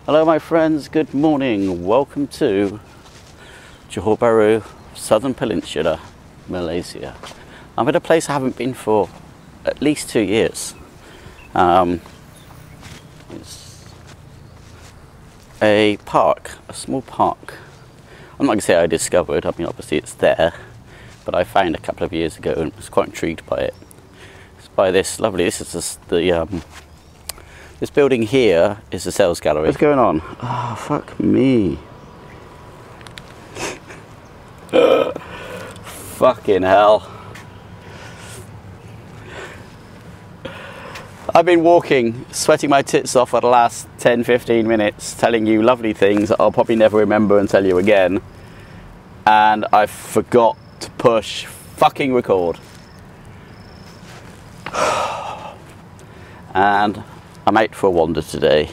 Hello my friends, good morning. Welcome to Johor Bahru, Southern Peninsula, Malaysia. I'm at a place I haven't been for at least 2 years. It's a park, a small park. I'm not going to say I discovered, I mean obviously it's there, but I found a couple of years ago and was quite intrigued by it. It's by this lovely, this is just the this building here is the sales gallery. What's going on? Oh, fuck me. Fucking hell. I've been walking, sweating my tits off for the last 10-15 minutes, telling you lovely things that I'll probably never remember and tell you again. And I forgot to push fucking record. And I'm out for a wander today.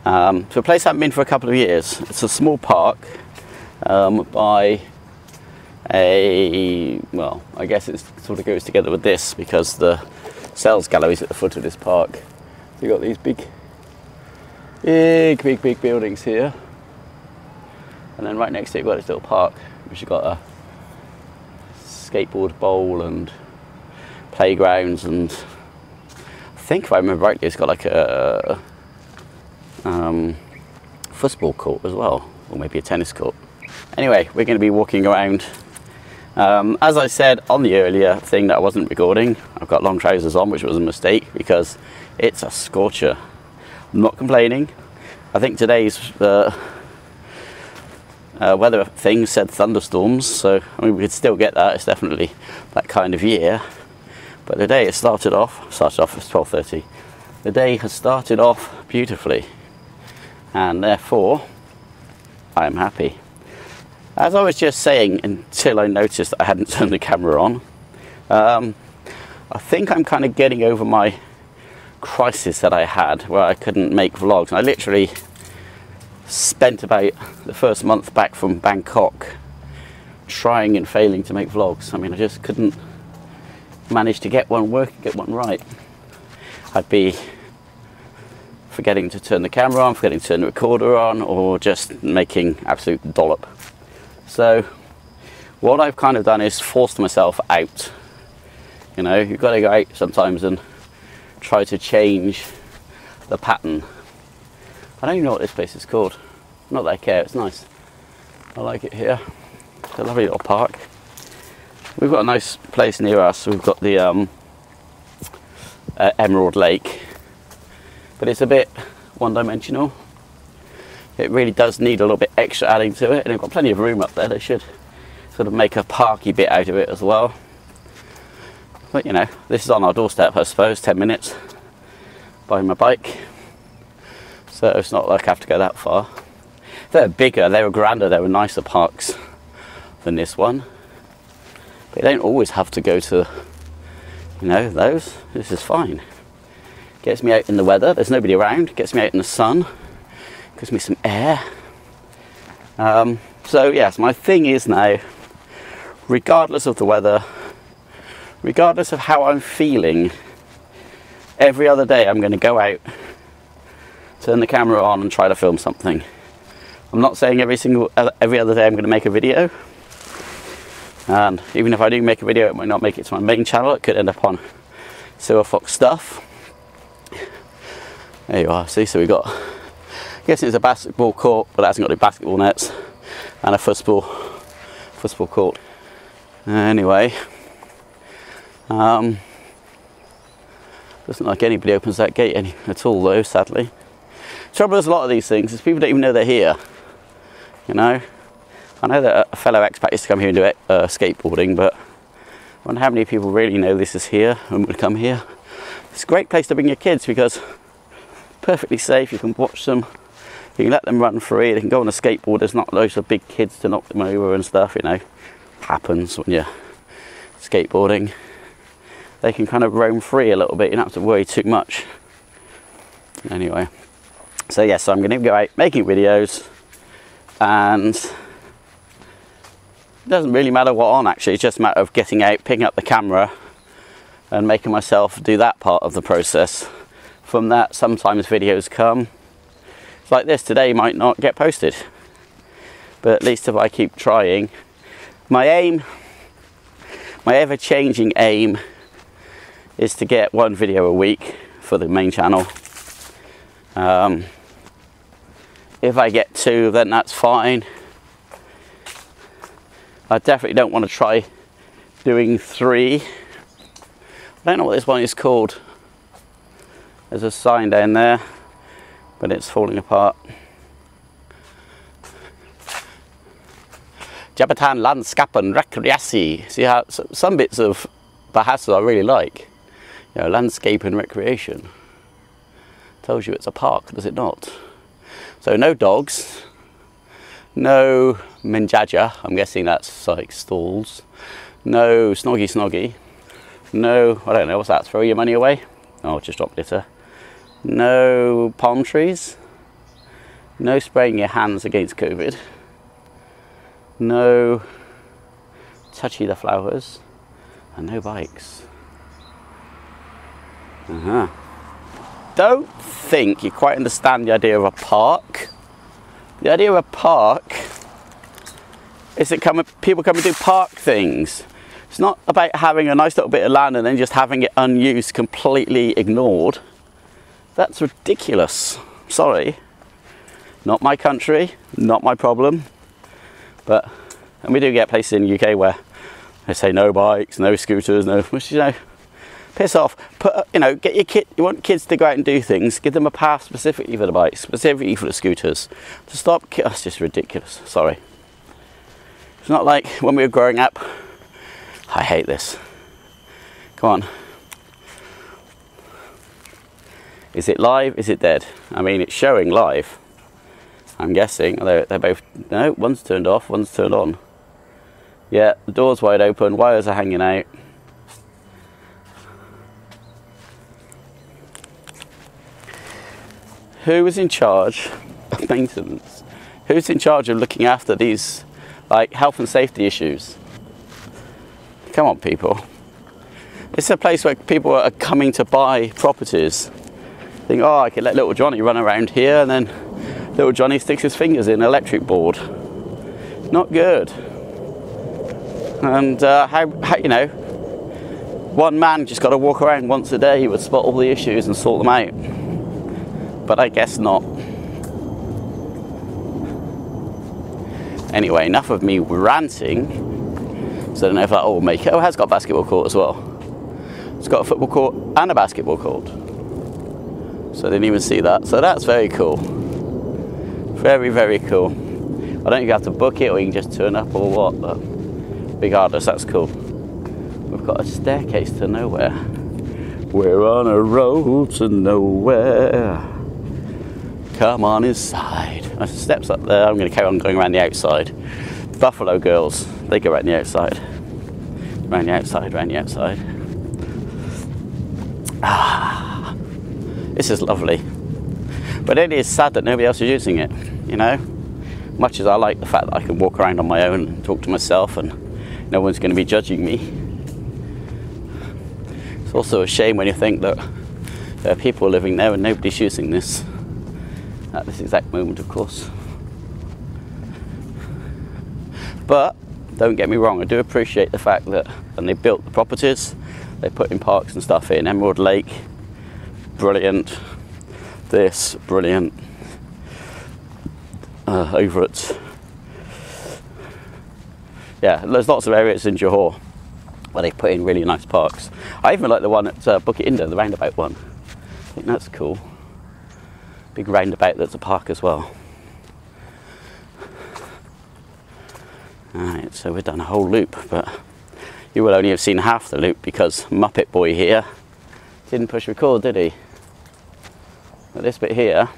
To a place I haven't been for a couple of years. It's a small park by a, well, I guess it sort of goes together with this because the sales gallery's at the foot of this park. So you've got these big buildings here. And then right next to it you've got this little park, which has got a skateboard bowl and playgrounds, and I think if I remember rightly it's got like a football court as well, or maybe a tennis court. Anyway, we're going to be walking around. As I said on the earlier thing that I wasn't recording, I've got long trousers on, which was a mistake because it's a scorcher. I'm not complaining. I think today's weather thing said thunderstorms, so I mean we could still get that. It's definitely that kind of year. But the day it started off at 12:30. The day has started off beautifully, and therefore I am happy. As I was just saying, until I noticed that I hadn't turned the camera on, I think I'm kind of getting over my crisis that I had where I couldn't make vlogs. And I literally spent about the first month back from Bangkok trying and failing to make vlogs. I mean, I just couldn't manage to get one working, get one right. I'd be forgetting to turn the camera on, forgetting to turn the recorder on, or just making absolute dollop. So what I've kind of done is forced myself out. You know, you've got to go out sometimes and try to change the pattern. I don't even know what this place is called. Not that I care, it's nice. I like it here. It's a lovely little park. We've got a nice place near us. We've got the Emerald Lake, but it's a bit one-dimensional. It really does need a little bit extra adding to it, and they've got plenty of room up there. They should sort of make a parky bit out of it as well. But you know, this is on our doorstep, I suppose, 10 minutes by my bike. So it's not like I have to go that far. They're bigger, they were grander, they were nicer parks than this one. But you don't always have to go to, you know, those. This is fine. Gets me out in the weather, there's nobody around, gets me out in the sun, gives me some air. So yes, my thing is now, regardless of the weather, regardless of how I'm feeling, every other day I'm going to go out, turn the camera on and try to film something. I'm not saying every other day I'm going to make a video. And even if I do make a video, it might not make it to my main channel. It could end up on Silverfox stuff. There you are. See, so we got, I guess it's a basketball court, but it hasn't got any basketball nets, and a football court. Anyway, doesn't look like anybody opens that gate at all, though. Sadly, trouble with a lot of these things is people don't even know they're here. You know. I know that a fellow expat used to come here and do skateboarding, but I wonder how many people really know this is here and would come here. It's a great place to bring your kids because perfectly safe, you can watch them, you can let them run free, they can go on a skateboard, there's not loads of big kids to knock them over and stuff, you know. Happens when you're skateboarding. They can kind of roam free a little bit, you don't have to worry too much. Anyway, so yes, so I'm going to go out making videos, and it doesn't really matter what on actually, it's just a matter of getting out, picking up the camera and making myself do that part of the process. From that, sometimes videos come. It's like this today might not get posted, but at least if I keep trying, my aim, my ever-changing aim, is to get 1 video a week for the main channel. If I get 2, then that's fine. I definitely don't want to try doing 3. I don't know what this one is called. There's a sign down there, but it's falling apart. Jabatan Landskap and Rekreatie. See how some bits of Bahasa I really like. You know, landscape and recreation. Tells you it's a park, does it not? So no dogs, no menjaja, I'm guessing that's like stalls, no snoggy, no, I don't know, what's that, throw your money away? Oh, just drop litter. No palm trees, no spraying your hands against COVID, no touchy the flowers, and no bikes. Don't think you quite understand the idea of a park. The idea of a park is that people come and do park things. It's not about having a nice little bit of land and then just having it unused, completely ignored. That's ridiculous. Sorry. Not my country, not my problem. But, and we do get places in the UK where they say no bikes, no scooters, no, which, you know, piss off. Put, you know, get your kid. You want kids to go out and do things. Give them a path specifically for the bikes, specifically for the scooters. To stop, that's just ridiculous. Sorry. It's not like when we were growing up. I hate this. Come on. Is it live? Is it dead? I mean, it's showing live. I'm guessing they're both. No, one's turned off. One's turned on. Yeah, the door's wide open. Wires are hanging out. Who is in charge of maintenance? Who's in charge of looking after these, like, health and safety issues? Come on, people. It's a place where people are coming to buy properties. Think, oh, I could let little Johnny run around here, and then little Johnny sticks his fingers in an electric board. Not good. And how you know, one man just got to walk around once a day, he would spot all the issues and sort them out. But I guess not. Anyway, enough of me ranting. So I don't know if that will make it. Oh, it has got a basketball court as well. It's got a football court and a basketball court. So I didn't even see that. So that's very cool. Very, very cool. I don't think you have to book it or you can just turn up or what, but regardless, that's cool. We've got a staircase to nowhere. We're on a road to nowhere. Come on inside. There's steps up there. I'm going to carry on going around the outside. Buffalo girls, they go around the outside. Around the outside, around the outside. Ah, this is lovely. But it is sad that nobody else is using it, you know? Much as I like the fact that I can walk around on my own and talk to myself and no one's going to be judging me. It's also a shame when you think that there are people living there and nobody's using this. At this exact moment, of course. But don't get me wrong, I do appreciate the fact that when they built the properties, they put in parks and stuff in. Emerald Lake, brilliant. This, brilliant. Over at, yeah, there's lots of areas in Johor where they put in really nice parks. I even like the one at Bukit Indah, the roundabout one. I think that's cool. Big roundabout that's a park as well. Alright, so we've done a whole loop, but you will only have seen half the loop because Muppet Boy here didn't push record, did he? But this bit here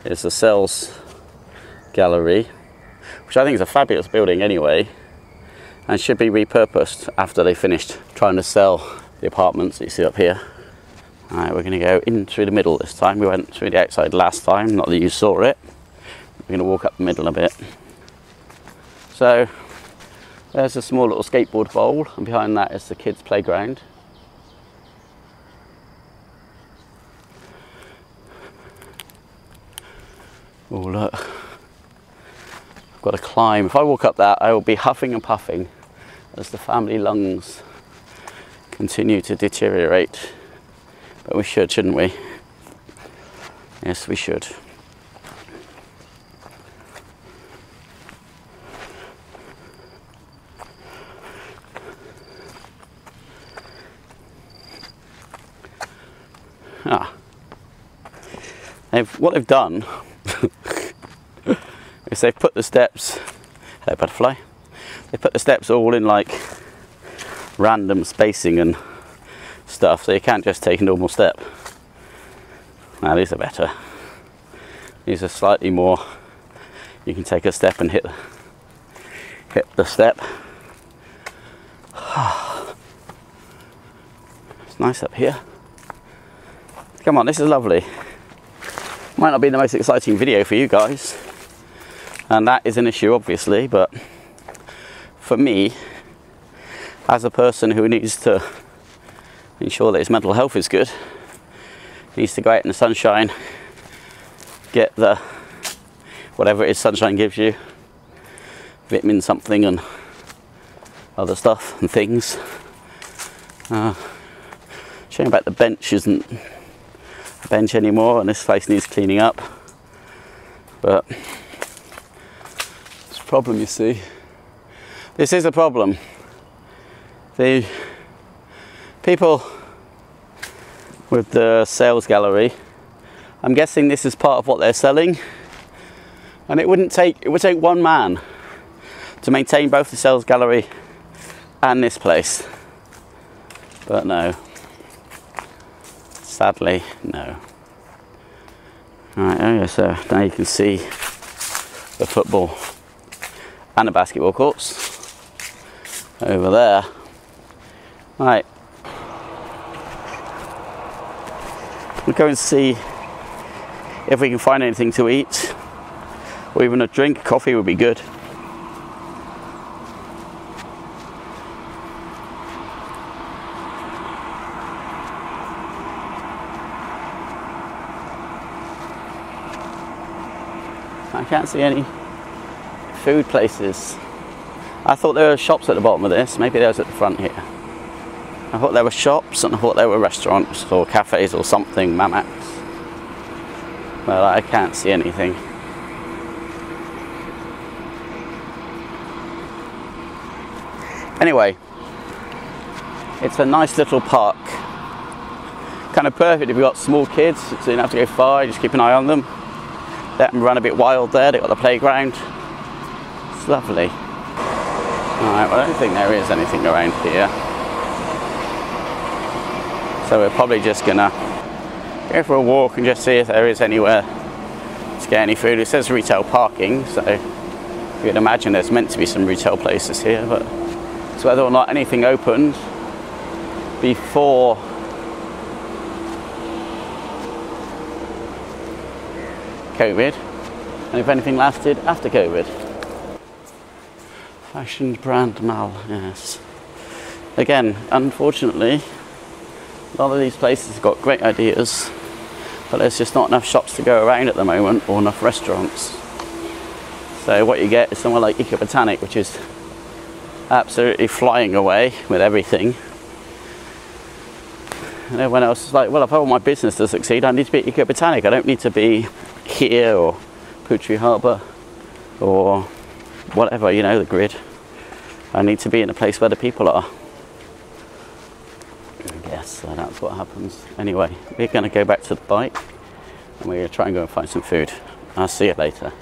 is the Cells Gallery, which I think is a fabulous building anyway, and should be repurposed after they finished trying to sell the apartments that you see up here. Alright, we're going to go in through the middle this time. We went through the outside last time, not that you saw it. We're going to walk up the middle a bit. So, there's a small little skateboard bowl, and behind that is the kids' playground. Oh look, I've got to climb. If I walk up that, I will be huffing and puffing as the family lungs continue to deteriorate. But we should, shouldn't we? Yes, we should. What they've done is they've put the steps, hello butterfly, they put the steps all in like random spacing and stuff, so you can't just take a normal step. Now these are better. These are slightly more, you can take a step and hit the step. It's nice up here. Come on, this is lovely. Might not be the most exciting video for you guys, and that is an issue obviously, but for me, as a person who needs to ensure that his mental health is good, needs to go out in the sunshine, get the whatever it is sunshine gives you, vitamin something and other stuff and things. Showing about the bench isn't a bench anymore, and this place needs cleaning up, but it's a problem, you see. This is a problem. The people with the sales gallery, I'm guessing this is part of what they're selling, and it would take one man to maintain both the sales gallery and this place, but no. Sadly, no. Right, okay, so now you can see the football and the basketball courts over there. Right, we'll go and see if we can find anything to eat, or even a drink. Coffee would be good. I can't see any food places. I thought there were shops at the bottom of this. Maybe there's at the front here. I thought there were shops, and I thought there were restaurants or cafes or something, Mamax. But I can't see anything. Anyway, it's a nice little park. Kind of perfect if you've got small kids, so you don't have to go far, you just keep an eye on them. Let them run a bit wild there, they've got the playground. It's lovely. Alright, well I don't think there is anything around here. So we're probably just gonna go for a walk and just see if there is anywhere to get any food. It says retail parking, so you'd imagine there's meant to be some retail places here, but it's whether or not anything opened before COVID, and if anything lasted after COVID. Fashion brand Mal, yes. Again, unfortunately, a lot of these places have got great ideas, but there's just not enough shops to go around at the moment, or enough restaurants. So what you get is somewhere like Eco Botanic, which is absolutely flying away with everything. And everyone else is like, well, if I want my business to succeed, I need to be at Eco Botanic. I don't need to be here or Putri Harbour or whatever, you know, the grid. I need to be in a place where the people are. I guess so that's what happens. Anyway, we're going to go back to the bike and we're going to try and go and find some food. I'll see you later.